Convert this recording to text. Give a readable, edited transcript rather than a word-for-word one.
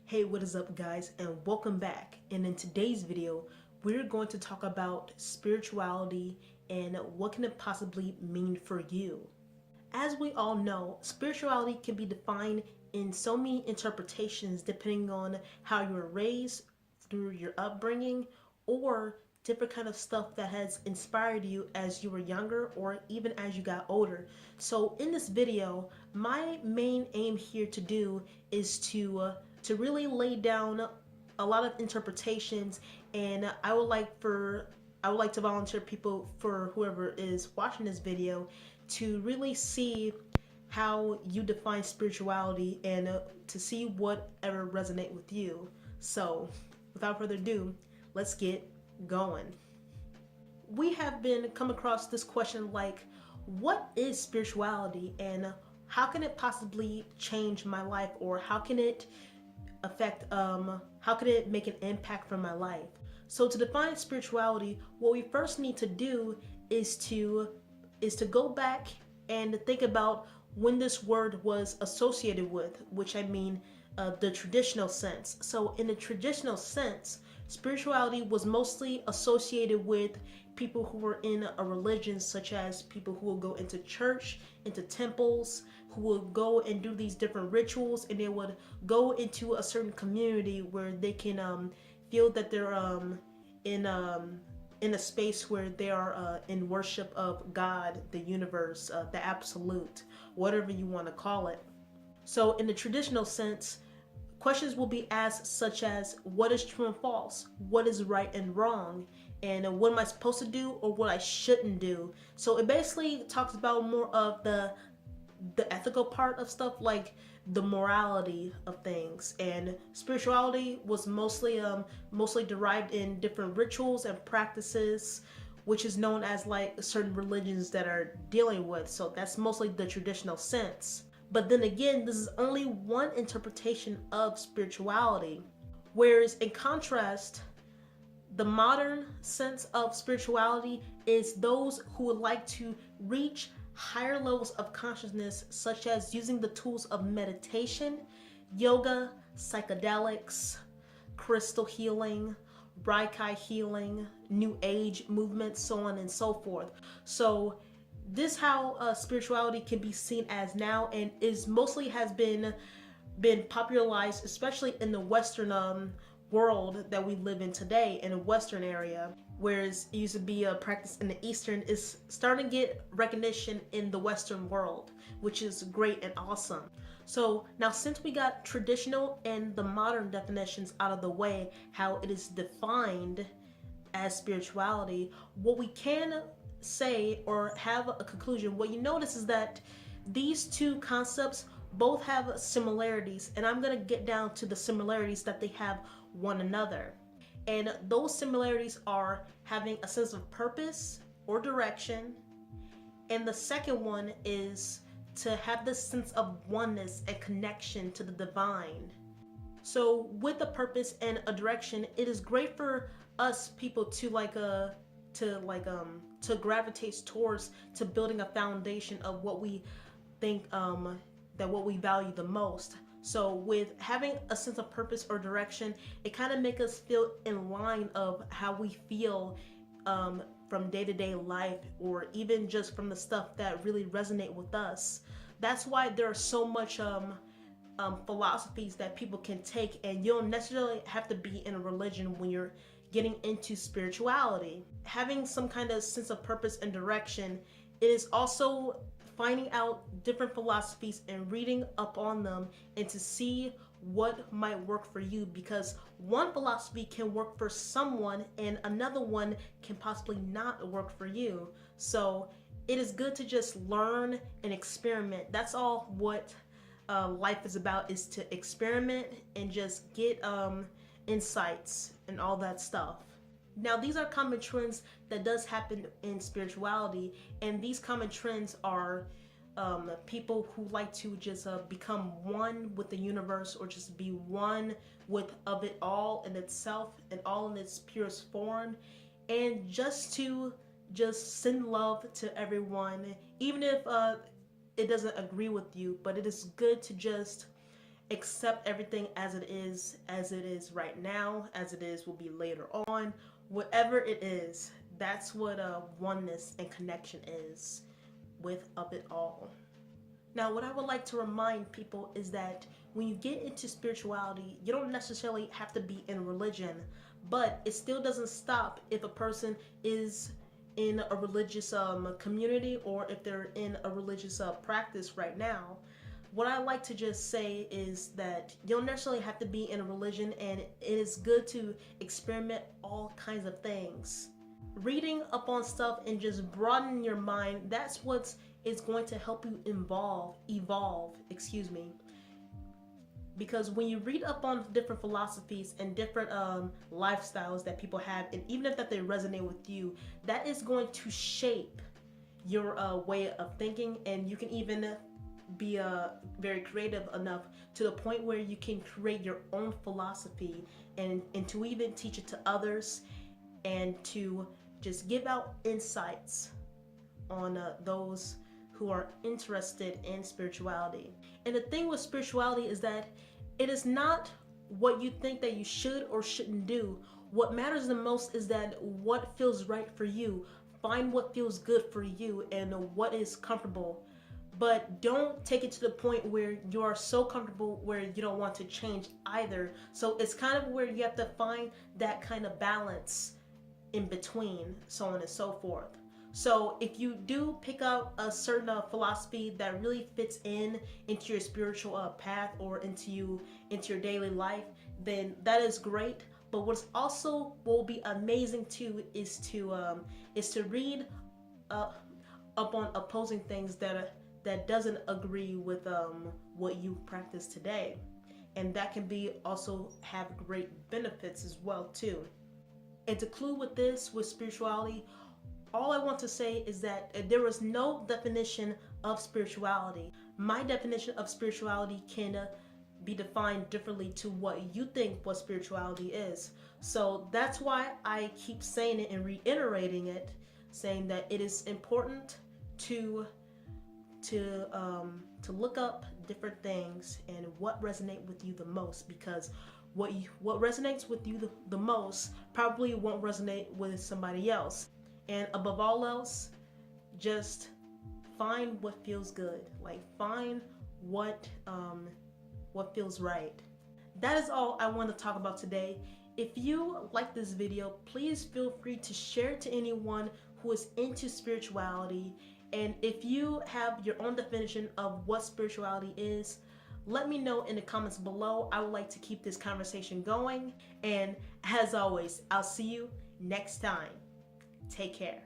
Hey, what is up guys, and welcome back. And in today's video, we're going to talk about spirituality and what can it possibly mean for you. As we all know, spirituality can be defined in so many interpretations depending on how you were raised, through your upbringing, or different kind of stuff that has inspired you as you were younger or even as you got older. So in this video, my main aim here to do is to really lay down a lot of interpretations, and I would like to volunteer people, for whoever is watching this video, to really see how you define spirituality and to see whatever resonate with you. So without further ado, let's get going. We have been come across this question like, what is spirituality and how can it possibly change my life, or how can it affect how can it make an impact for my life? So to define spirituality, what we first need to do is to go back and think about when this word was associated with, which I mean the traditional sense. So in the traditional sense, spirituality was mostly associated with people who were in a religion, such as people who will go into church, into temples, who will go and do these different rituals, and they would go into a certain community where they can feel that they're in a space where they are in worship of God, the universe, the absolute, whatever you want to call it. So in the traditional sense, questions will be asked such as, what is true and false? What is right and wrong? And what am I supposed to do or what I shouldn't do? So it basically talks about more of the ethical part of stuff, like the morality of things. And spirituality was mostly derived in different rituals and practices, which is known as like certain religions that are dealing with. So that's mostly the traditional sense. But then again, this is only one interpretation of spirituality. Whereas in contrast, the modern sense of spirituality is those who would like to reach higher levels of consciousness, such as using the tools of meditation, yoga, psychedelics, crystal healing, Reiki healing, new age movements, so on and so forth. So this how spirituality can be seen as now, and is mostly has been popularized, especially in the Western world that we live in today, in a Western area, whereas it used to be a practice in the Eastern, is starting to get recognition in the Western world, which is great and awesome. So now, since we got traditional and the modern definitions out of the way, how it is defined as spirituality, what we can say or have a conclusion, what you notice is that these two concepts both have similarities, and I'm going to get down to the similarities that they have one another. And those similarities are having a sense of purpose or direction, and the second one is to have this sense of oneness and connection to the divine. So with a purpose and a direction, it is great for us people to gravitate towards, to building a foundation of what we think that what we value the most. So with having a sense of purpose or direction, it kind of makes us feel in line of how we feel from day-to-day life, or even just from the stuff that really resonate with us. That's why there are so much philosophies that people can take, and you don't necessarily have to be in a religion when you're getting into spirituality. Having some kind of sense of purpose and direction, it is also finding out different philosophies and reading up on them, and to see what might work for you, because one philosophy can work for someone and another one can possibly not work for you. So it is good to just learn and experiment. That's all what life is about, is to experiment and just get insights and all that stuff. Now, these are common trends that does happen in spirituality, and these common trends are people who like to just become one with the universe, or just be one with of it all in itself and all in its purest form, and just to just send love to everyone, even if it doesn't agree with you. But it is good to just accept everything as it is right now, as it is will be later on. Whatever it is, that's what oneness and connection is with of it all. Now, what I would like to remind people is that when you get into spirituality, you don't necessarily have to be in religion, but it still doesn't stop if a person is in a religious community, or if they're in a religious practice right now. What I like to just say is that you don't necessarily have to be in a religion, and it is good to experiment all kinds of things. Reading up on stuff and just broadening your mind, that's what is going to help you evolve, because when you read up on different philosophies and different lifestyles that people have, and even if that they resonate with you, that is going to shape your way of thinking. And you can even be very creative enough to the point where you can create your own philosophy, and to even teach it to others, and to just give out insights on those who are interested in spirituality. And the thing with spirituality is that it is not what you think that you should or shouldn't do. What matters the most is that what feels right for you. Find what feels good for you and what is comfortable. But don't take it to the point where you are so comfortable where you don't want to change either. So it's kind of where you have to find that kind of balance in between, so on and so forth. So if you do pick up a certain philosophy that really fits into your spiritual path, or into your daily life, then that is great. But what's also will be amazing too is to read up on opposing things that doesn't agree with what you practice today, and that can be also have great benefits as well too. And to conclude with spirituality, all I want to say is that there is no definition of spirituality. My definition of spirituality can be defined differently to what you think what spirituality is. So that's why I keep saying it and reiterating it, saying that it is important to look up different things and what resonate with you the most, because what resonates with you the most probably won't resonate with somebody else. And above all else, just find what feels good. Like, find what feels right. That is all I want to talk about today. If you like this video, please feel free to share it to anyone who is into spirituality. And if you have your own definition of what spirituality is, let me know in the comments below. I would like to keep this conversation going. And as always, I'll see you next time. Take care.